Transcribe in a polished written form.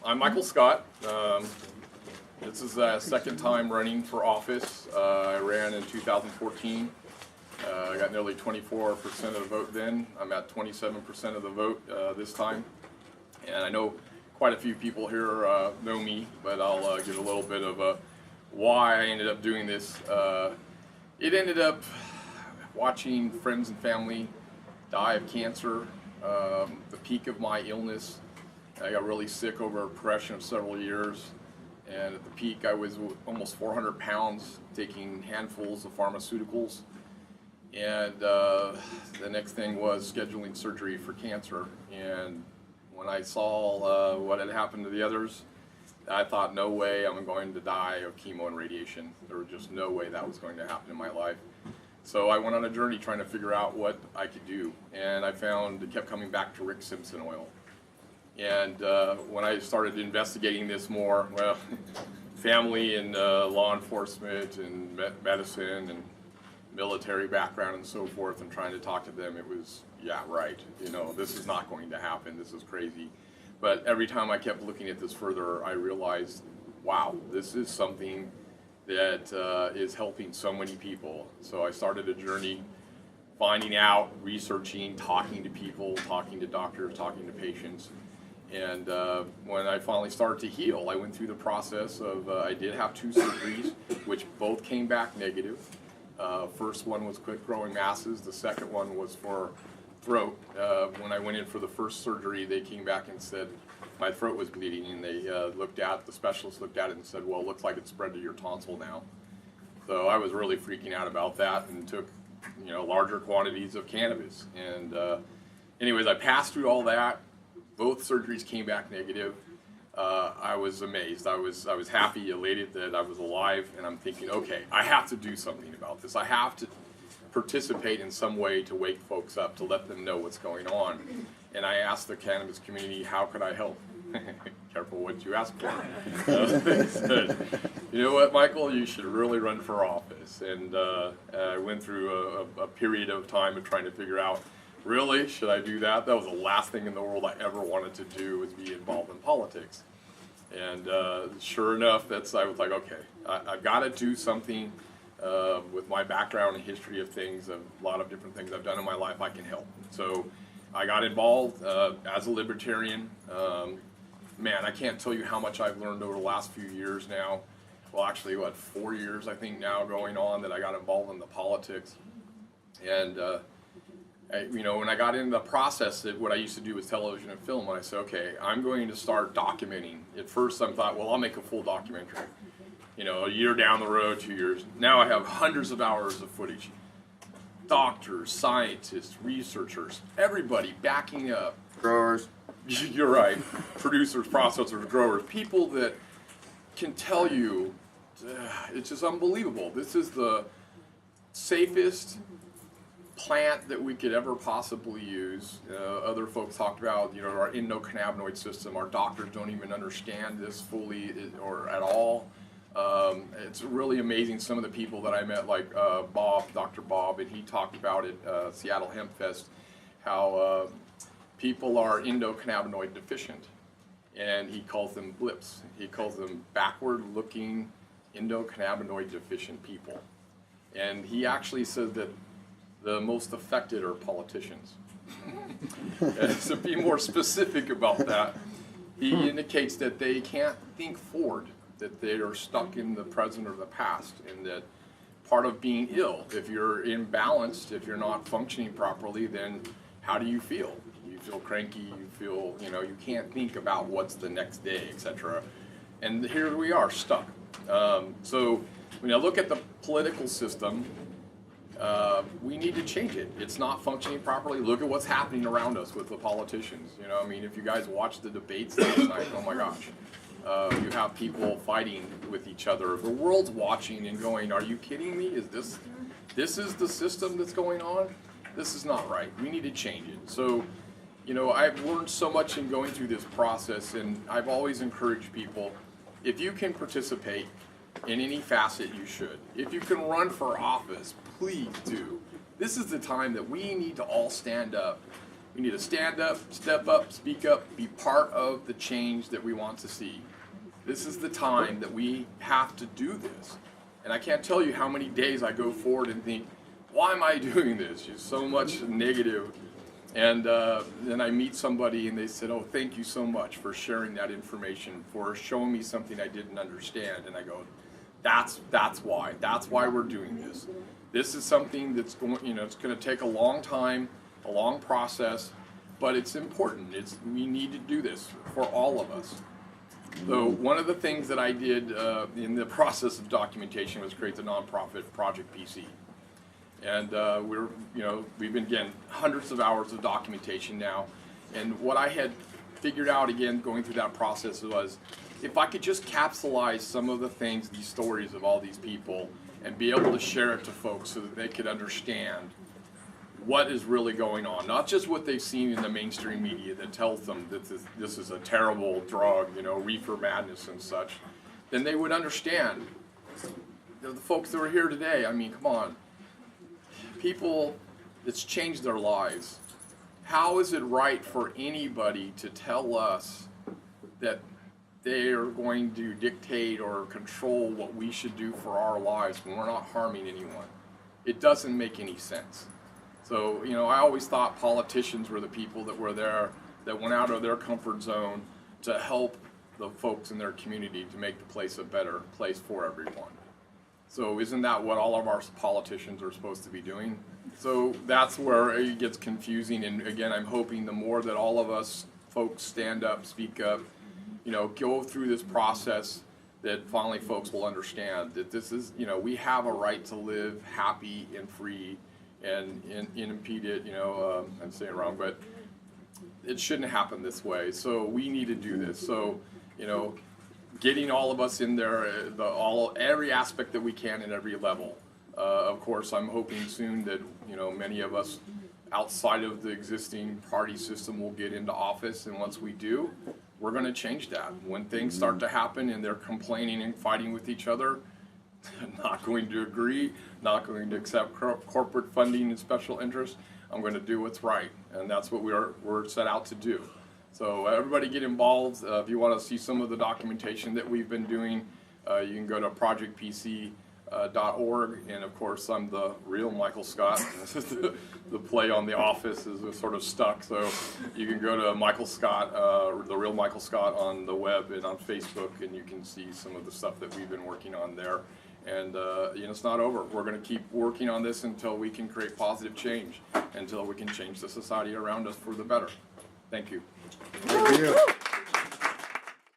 I'm Michael Scott. This is the second time running for office. I ran in 2014. I got nearly 24% of the vote then. I'm at 27% of the vote this time. And I know quite a few people here know me, but I'll give a little bit of why I ended up doing this. It ended up watching friends and family die of cancer, the peak of my illness. I got really sick over a progression of several years, and at the peak I was almost 400 pounds, taking handfuls of pharmaceuticals, and the next thing was scheduling surgery for cancer. And when I saw what had happened to the others, I thought, no way I'm going to die of chemo and radiation. There was just no way that was going to happen in my life. So I went on a journey trying to figure out what I could do, and I found it kept coming back to Rick Simpson oil. And when I started investigating this more, well, family and law enforcement and medicine and military background and so forth, and trying to talk to them, it was, yeah, right, you know, this is not going to happen, this is crazy. But every time I kept looking at this further, I realized, wow, this is something that is helping so many people. So I started a journey finding out, researching, talking to people, talking to doctors, talking to patients. And when I finally started to heal, I went through the process of, I did have 2 surgeries, which both came back negative. First one was quick growing masses, the second one was for throat. When I went in for the first surgery, they came back and said my throat was bleeding, and they the specialist looked at it and said, well, it looks like it's spread to your tonsil now. So I was really freaking out about that, and took, you know, larger quantities of cannabis. And anyways, I passed through all that. Both surgeries came back negative. I was amazed. I was happy, elated that I was alive, and I'm thinking, okay, I have to do something about this. I have to participate in some way to wake folks up, to let them know what's going on. And I asked the cannabis community, how could I help? Careful what you ask for. They said, you know what, Michael, you should really run for office. And I went through a period of time of trying to figure out, really, should I do that? That was the last thing in the world I ever wanted to do, was be involved in politics. And sure enough, I was like, okay, I've got to do something with my background and history of things, a lot of different things I've done in my life, I can help. So I got involved as a libertarian. Man, I can't tell you how much I've learned over the last few years now. Well, actually, 4 years, I think, now going on, that I got involved in the politics. And you know, when I got into the process, what I used to do was television and film, and I said, okay, I'm going to start documenting. At first I thought, well, I'll make a full documentary. You know, a year down the road, 2 years. Now I have hundreds of hours of footage. Doctors, scientists, researchers, everybody backing up. Growers. You're right. Producers, processors, growers, people that can tell you, it's just unbelievable. This is the safest plant that we could ever possibly use. Other folks talked about, you know, our endocannabinoid system. Our doctors don't even understand this fully or at all. It's really amazing, some of the people that I met, like Bob, Dr. Bob, and he talked about it, Seattle Hemp Fest, how people are endocannabinoid deficient, and he calls them blips. He calls them backward-looking endocannabinoid deficient people. And he actually says that the most affected are politicians. And to be more specific about that, he indicates that they can't think forward, that they are stuck in the present or the past, and that part of being ill, if you're imbalanced, if you're not functioning properly, then how do you feel? You feel cranky, you feel, you know, you can't think about what's the next day, etc. And here we are, stuck. So when I look at the political system, we need to change it. It's not functioning properly. Look at what's happening around us with the politicians. You know, I mean, if you guys watched the debates last night, oh my gosh. You have people fighting with each other. The world's watching and going, are you kidding me? Is this is the system that's going on? This is not right. We need to change it. So, you know, I've learned so much in going through this process, and I've always encouraged people, if you can participate in any facet, you should. If you can run for office, please do. This is the time that we need to all stand up We need to stand up, step up, speak up, be part of the change that we want to see. This is the time that we have to do this. And I can't tell you how many days I go forward and think, why am I doing this? There's so much negative. And then I meet somebody and they said, oh, thank you so much for sharing that information, for showing me something I didn't understand. And I go, that's why we're doing this. This is something that's going, it's going to take a long time, a long process, but it's important. We need to do this for all of us. So one of the things that I did in the process of documentation was create the nonprofit Project PC. And we've been getting hundreds of hours of documentation now. And what I had figured out, again, going through that process was, if I could just capsulize some of the things, these stories of all these people, and be able to share it to folks so that they could understand what is really going on, not just what they've seen in the mainstream media that tells them that this is a terrible drug, reefer madness and such, then they would understand. The folks that are here today, I mean, come on. People, it's changed their lives. How is it right for anybody to tell us that they are going to dictate or control what we should do for our lives when we're not harming anyone? It doesn't make any sense. So, I always thought politicians were the people that were there, that went out of their comfort zone to help the folks in their community to make the place a better place for everyone. So isn't that what all of our politicians are supposed to be doing? So that's where it gets confusing. And again, I'm hoping the more that all of us folks stand up, speak up, go through this process, that finally folks will understand that this is, we have a right to live happy and free and unimpeded, I'm saying it wrong, but it shouldn't happen this way. So we need to do this. So, getting all of us in there, every aspect that we can at every level. Of course, I'm hoping soon that, many of us outside of the existing party system will get into office, and once we do, we're going to change that. When things start to happen and they're complaining and fighting with each other, not going to agree, not going to accept corporate funding and special interests, I'm going to do what's right, and that's what we're set out to do. So everybody get involved. If you want to see some of the documentation that we've been doing, you can go to projectpc.org, and of course I'm the real Michael Scott. The play on the office is sort of stuck, so you can go to Michael Scott, the real Michael Scott, on the web and on Facebook, and you can see some of the stuff that we've been working on there. And it's not over. We're going to keep working on this until we can create positive change, until we can change the society around us for the better. Thank you. Thank you.